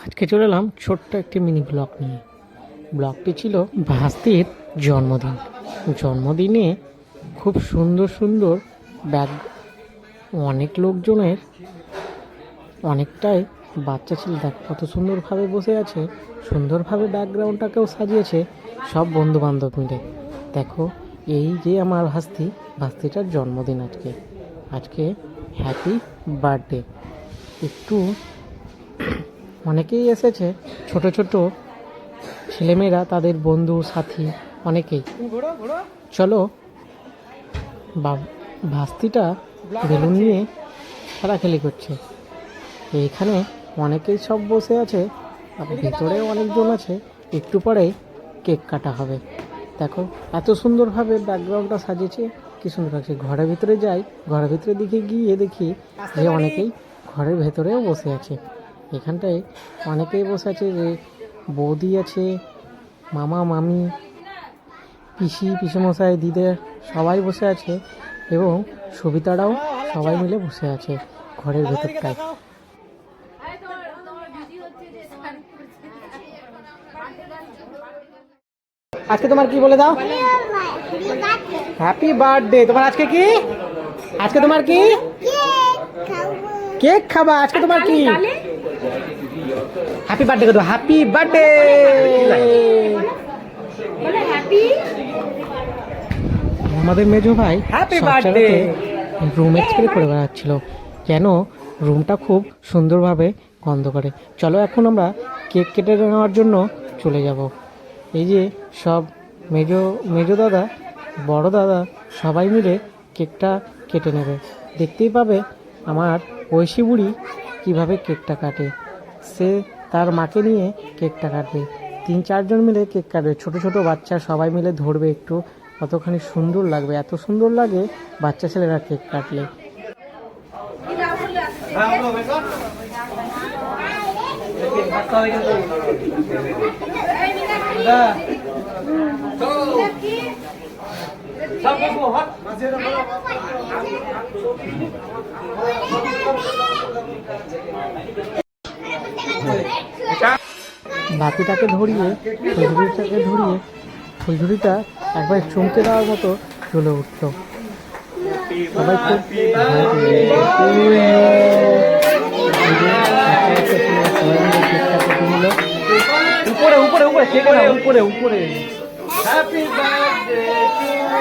আজকে চলে এলাম ছোট্ট একটি মিনি ব্লগ নিয়ে। ব্লগটি ছিল ভাস্তির জন্মদিন। জন্মদিনে খুব সুন্দর সুন্দর ব্যাগ, অনেক লোকজনের, অনেকটাই বাচ্চা ছিল। দেখ কত সুন্দরভাবে বসে আছে, সুন্দরভাবে ব্যাকগ্রাউন্ডটাকেও সাজিয়েছে সব বন্ধু বান্ধব মিলে। দেখো এই যে আমার ভাস্তিটার জন্মদিন আজকে। আজকে হ্যাপি বার্থডে। একটু অনেকেই এসেছে, ছোট ছোট ছেলেমেয়েরা, তাদের বন্ধু সাথী অনেকেই। চলো, ভাস্তিটা বেলুন নিয়ে খেলাখেলি করছে। এইখানে অনেকেই সব বসে আছে, ভিতরে অনেকজন আছে। একটু পরেই কেক কাটা হবে। দেখো এত সুন্দরভাবে ব্যাকগ্রাউন্ডটা সাজিয়েছে, কি সুন্দর লাগছে। ঘরের ভিতরে যাই, ঘরের ভিতরে দিকে গিয়ে দেখি যে অনেকেই ঘরের ভেতরেও বসে আছে। এখানটায় অনেকেই বসে আছে, যে বৌদি আছে, মামা মামি, পিসি পিসেমশাই, দিদের সবাই বসে আছে, এবং সবিতারাও সবাই মিলে বসে আছে ঘরের ভেতরটায়। আজকে তোমার কি বলে দাও? Happy birthday. তোমার আজকে কি? আজকে তোমার কি? কেক খাবা আজকে? তোমার কি? হ্যাপি বার্থডে করো। Happy birthday. আমাদের মেজো ভাই হ্যাপি বার্থডে রুম এক্সপ্রে করে বেড়াচ্ছিল, যেন রুমটা খুব সুন্দরভাবে গন্ধ করে। চলো এখন আমরা কেক কেটে নেওয়ার জন্য চলে যাব। এই যে সব মেজো দাদা, বড় দাদা সবাই মিলে কেকটা কেটে নেবে। দেখতেই পাবে আমার ঐশী বুড়ি কীভাবে কেকটা কাটে। সে তার মাকে নিয়ে কেকটা কাটবে। 3-4 জন মিলে কেক কাটবে, ছোট ছোট বাচ্চা সবাই মিলে ধরবে। একটু কতখানি সুন্দর লাগবে, এত সুন্দর লাগে বাচ্চা ছেলেরা কেক কাটলে। বাতিটাকে ধরিয়ে, ফুলঝুরিটা একবার চমকে দেওয়ার মতো জ্বলে উঠতো। সবাই খুব উপরে উপরে উপরে কেটে না, উপরে উপরে। Happy birthday to you.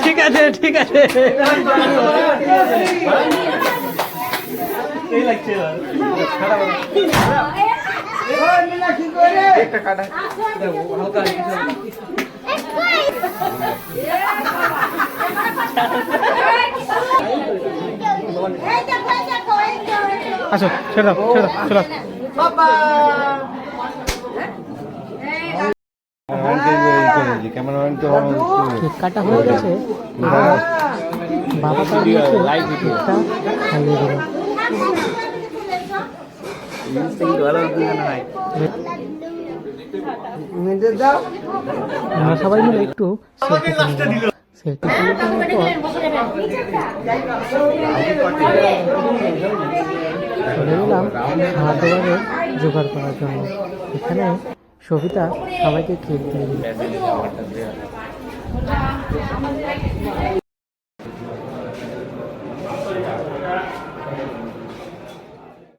ঠিক আছে ঠিক আছে। আচ্ছা ছেড়ে দাও ছেড়ে দাও, চলো। কেক কাটা হয়ে গেছে, বাবা তার কেকটা খাইয়ে দিল। আমরা সবাই মিলে একটু সেলফি তুলে চলে গেলাম খাওয়া দাওয়ারের জোগাড় করার জন্য। এখানে সবিতা সবাইকে কেক দিয়ে দিল।